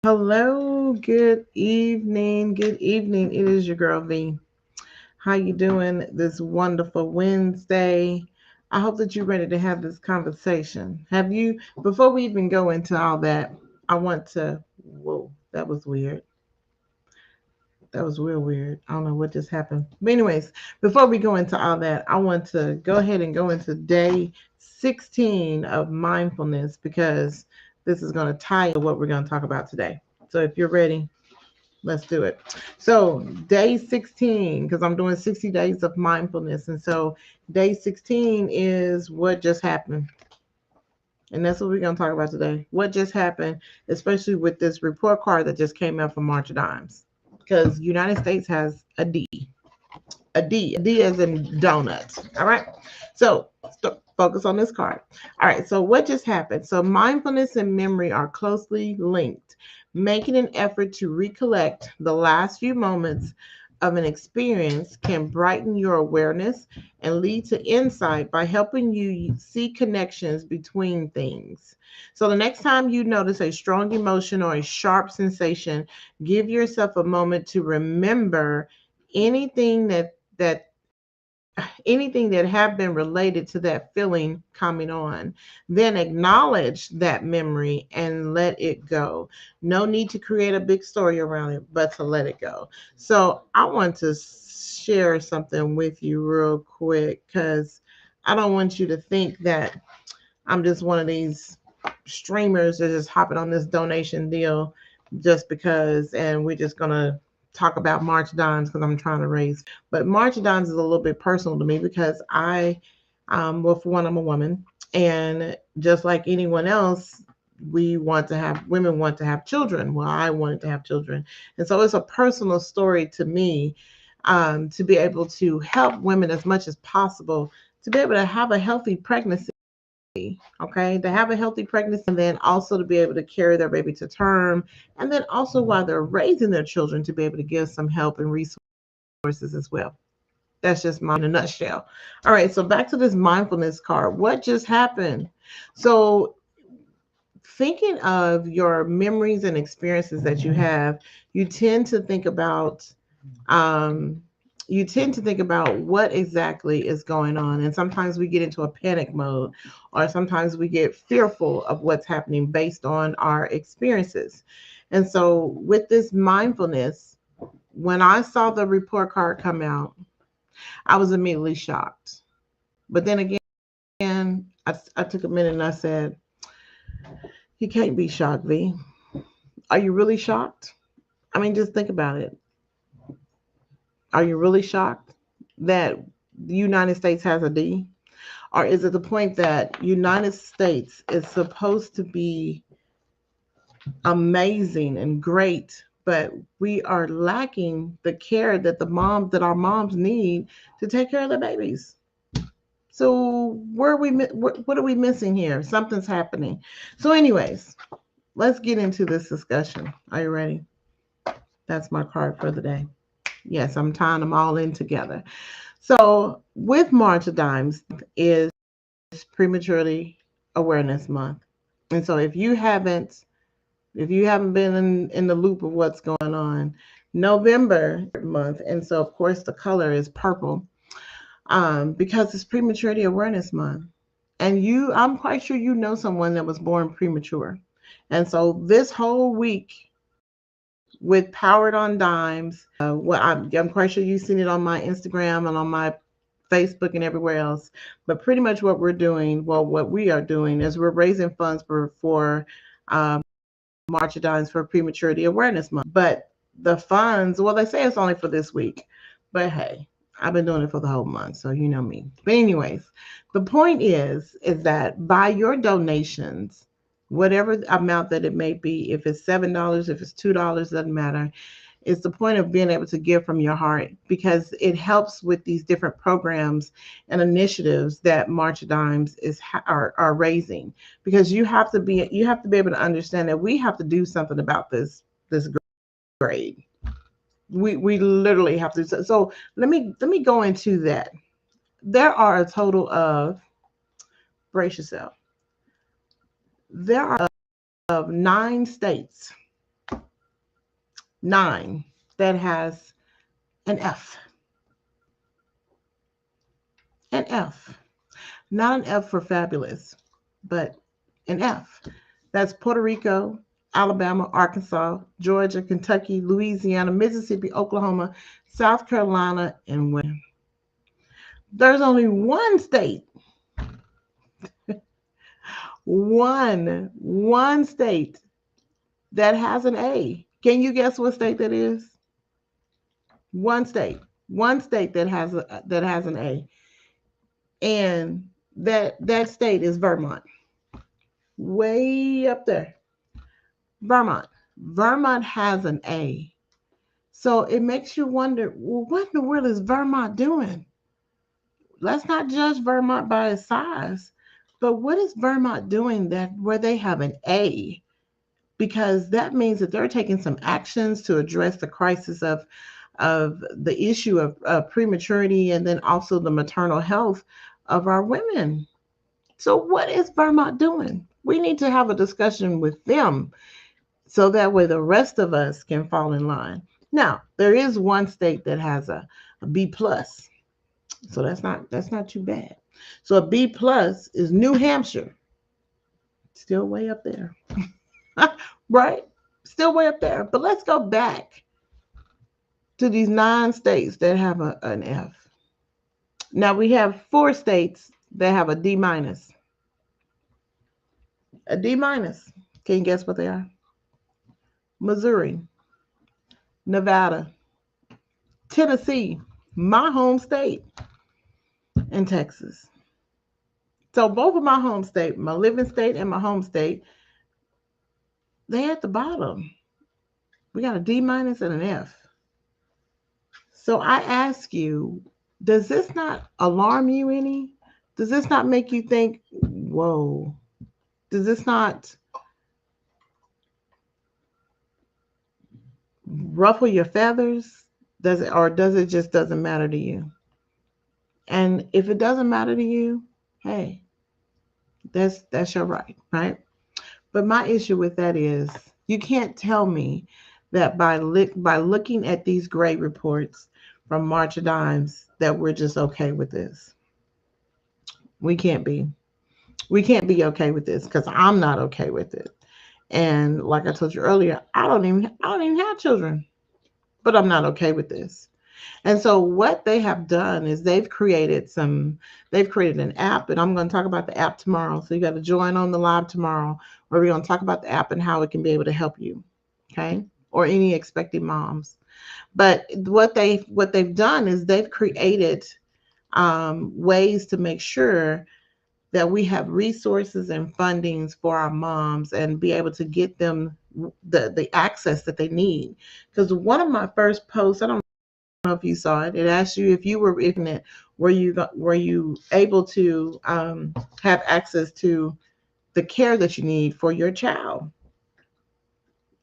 Hello, good evening. Good evening. It is your girl V. How you doing this wonderful Wednesday? I hope that you're ready to have this conversation. Have you before we even go into all that, I want to whoa, that was weird. That was real weird. I don't know what just happened. But anyways, before we go into all that, I want to go ahead and go into day 16 of mindfulness because this is going to tie into what we're going to talk about today. So if you're ready, let's do it. So, day 16, because I'm doing 60 days of mindfulness. And so, day 16 is what just happened. And that's what we're going to talk about today. What just happened, especially with this report card that just came out from March of Dimes. Because United States has a D as in donuts. All right. So focus on this card. All right. So what just happened? So mindfulness and memory are closely linked. Making an effort to recollect the last few moments of an experience can brighten your awareness and lead to insight by helping you see connections between things. So the next time you notice a strong emotion or a sharp sensation, give yourself a moment to remember anything anything that have been related to that feeling coming on. Then acknowledge that memory and let it go. No need to create a big story around it, but to let it go. So I want to share something with you real quick because I don't want you to think that I'm just one of these streamers that just hopping on this donation deal just because, and we're just gonna talk about March Dimes because I'm trying to raise. But March Dimes is a little bit personal to me because well, for one, I'm a woman, and just like anyone else, women want to have children. Well, I wanted to have children, and so it's a personal story to me, to be able to help women as much as possible to be able to have a healthy pregnancy, okay, to have a healthy pregnancy, and then also to be able to carry their baby to term, and then also while they're raising their children to be able to give some help and resources as well. That's just mine in a nutshell. All right, so back to this mindfulness card. What just happened? So, thinking of your memories and experiences that you have, you tend to think about um, what exactly is going on. And sometimes we get into a panic mode, or sometimes we get fearful of what's happening based on our experiences. And so, with this mindfulness, when I saw the report card come out, I was immediately shocked. But then again, I took a minute and I said, you can't be shocked, V. Are you really shocked? I mean, just think about it. Are you really shocked that the United States has a D? Or is it the point that United States is supposed to be amazing and great, but we are lacking the care that our moms need to take care of their babies? So what are we missing here? Something's happening. So, anyways, let's get into this discussion. Are you ready? That's my card for the day. Yes, I'm tying them all in together. So, with March of Dimes is prematurely awareness month. And so if you haven't been in the loop of what's going on, November month, and so of course the color is purple, because it's prematurity awareness month. And I'm quite sure you know someone that was born premature. And so this whole week with Powered on Dimes, I'm quite sure you've seen it on my Instagram and on my Facebook and everywhere else. But pretty much what we are doing is we're raising funds for um, March of Dimes for Prematurity Awareness Month. But the funds, well, they say it's only for this week. But hey, I've been doing it for the whole month, so you know me. But anyways, the point is that by your donations, whatever amount that it may be, if it's $7, if it's $2, doesn't matter. It's the point of being able to give from your heart because it helps with these different programs and initiatives that March of Dimes are raising. Because you have to be able to understand that we have to do something about this grade. We literally have to. So let me go into that. There are a total of, brace yourself. There are of 9 states 9 that has an F. An F. Not an F for fabulous, but an F. That's Puerto Rico, Alabama, Arkansas, Georgia, Kentucky, Louisiana, Mississippi, Oklahoma, South Carolina, and West. There's only one state, one state that has an A. Can you guess what state that is? One state that has an A, and that state is Vermont, way up there. Vermont has an A. So it makes you wonder, well, what in the world is Vermont doing? Let's not judge Vermont by its size, but what is Vermont doing that where they have an A? Because that means that they're taking some actions to address the crisis of the issue of prematurity, and then also the maternal health of our women. So what is Vermont doing? We need to have a discussion with them so that way the rest of us can fall in line. Now, there is one state that has a B plus. So that's not too bad. So a B plus is New Hampshire. Still way up there. Right? Still way up there. But let's go back to these 9 states that have an F. Now we have 4 states that have a D minus. A D minus. Can you guess what they are? Missouri, Nevada, Tennessee, my home state, and Texas. So both of my home state, my living state and my home state, they're at the bottom. We got a D minus and an F. So I ask you, does this not alarm you any? Does this not make you think, whoa? Does this not ruffle your feathers? Does it, or does it just doesn't matter to you? And if it doesn't matter to you, hey, that's your right? But my issue with that is you can't tell me that by looking at these grade reports from March of Dimes that we're just okay with this. We can't be. We can't be okay with this because I'm not okay with it. And like I told you earlier, I don't even have children, but I'm not okay with this. And so what they have done is they've created an app, and I'm going to talk about the app tomorrow. So you got to join on the live tomorrow where we're going to talk about the app and how it can be able to help you. Okay. Or any expecting moms. But what they've done is they've created ways to make sure that we have resources and fundings for our moms and be able to get them the access that they need. Because one of my first posts, I don't know if you saw it, it asked you if you were ignorant, were you able to have access to the care that you need for your child?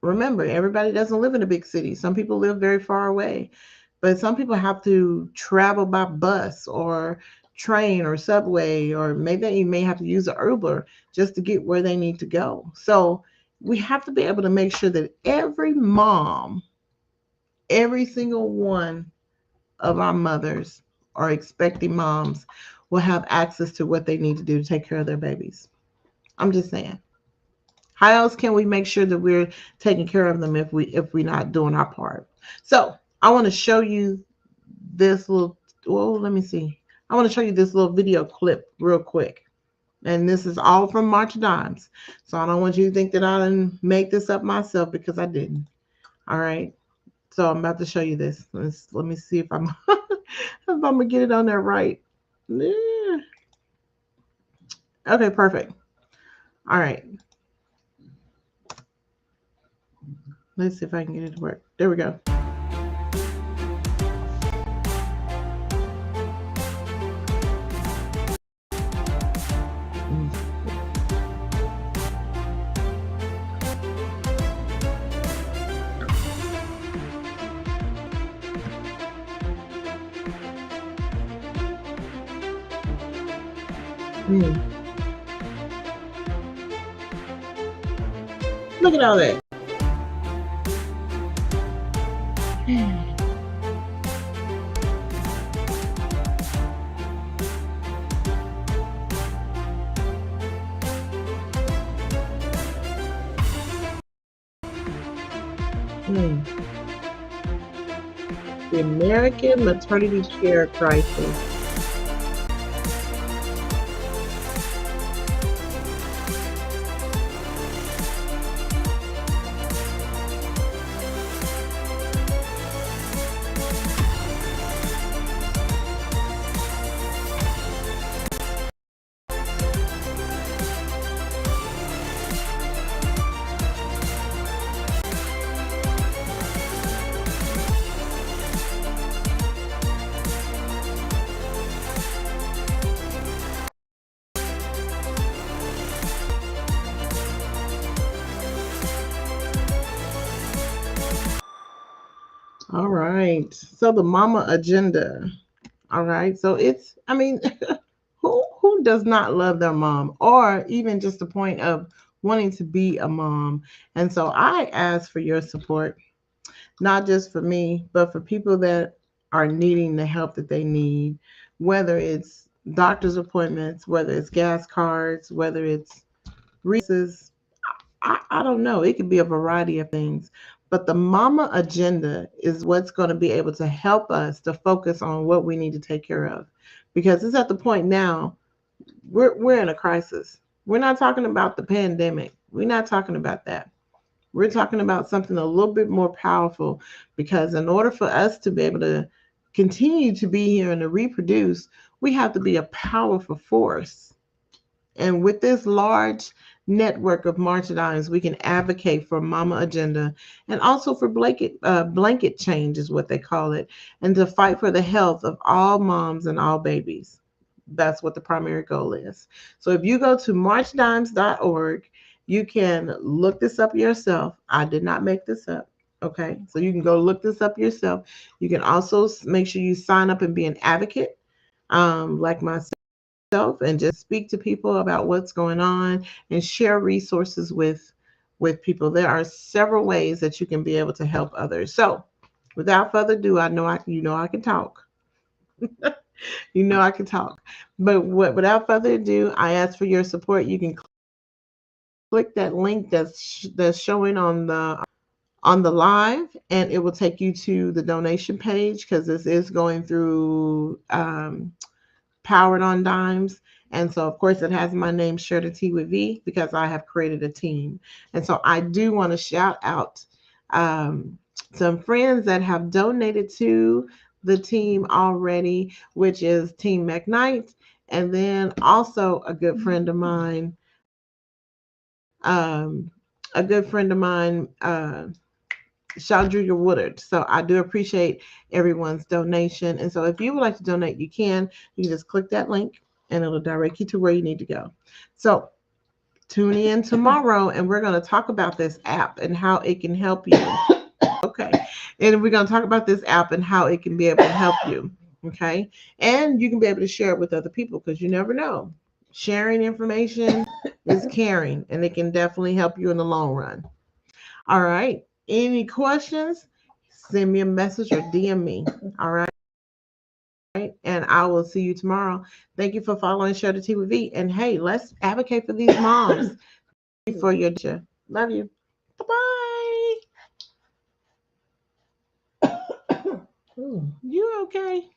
Remember, everybody doesn't live in a big city. Some people live very far away, but some people have to travel by bus or train or subway, or maybe you may have to use an Uber just to get where they need to go. So we have to be able to make sure that every mom, every single one of our mothers or expecting moms will have access to what they need to do to take care of their babies. I'm just saying. How else can we make sure that we're taking care of them if we're not doing our part? So I want to show you this little, well, let me see. I want to show you this little video clip real quick. And this is all from March of Dimes. So I don't want you to think that I didn't make this up myself, because I didn't. All right. So I'm about to show you this. Let me see if I'm if I'm gonna get it on there right. Yeah. Okay, perfect. All right. Let's see if I can get it to work. There we go. Look at all that. Hmm. The American maternity care crisis. All right. So the mama agenda. All right. So it's, I mean, who does not love their mom or even just the point of wanting to be a mom? And so I ask for your support, not just for me, but for people that are needing the help that they need, whether it's doctor's appointments, whether it's gas cards, whether it's resources. I don't know. It could be a variety of things. But the mama agenda is what's going to be able to help us to focus on what we need to take care of. Because it's at the point now, we're in a crisis. We're not talking about the pandemic. We're not talking about that. We're talking about something a little bit more powerful, because in order for us to be able to continue to be here and to reproduce, we have to be a powerful force. And with this large network of March Dimes, we can advocate for Mama Agenda and also for blanket change, is what they call it, and to fight for the health of all moms and all babies. That's what the primary goal is. So if you go to marchdimes.org, you can look this up yourself. I did not make this up. Okay. So you can go look this up yourself. You can also make sure you sign up and be an advocate, like myself, and just speak to people about what's going on and share resources with people. There are several ways that you can be able to help others. So without further ado, I can talk. I can talk. But without further ado, I ask for your support. You can click that link that's showing on the live, and it will take you to the donation page, because this is going through Powered on Dimes. And so, of course, it has my name, Share the Tea with V, because I have created a team. And so I do want to shout out some friends that have donated to the team already, which is Team McKnight, and then also um, a good friend of mine, Shaldria Woodard. So I do appreciate everyone's donation. And so if you would like to donate, you can. You can just click that link and it'll direct you to where you need to go. So tune in tomorrow and we're going to talk about this app and how it can help you. Okay. And we're going to talk about this app and how it can be able to help you. Okay. And you can be able to share it with other people, because you never know. Sharing information is caring, and it can definitely help you in the long run. All right. Any questions? Send me a message or DM me. All right. And I will see you tomorrow. Thank you for following Share the Tea with V. And hey, let's advocate for these moms for your future. Love you. Bye bye. You okay?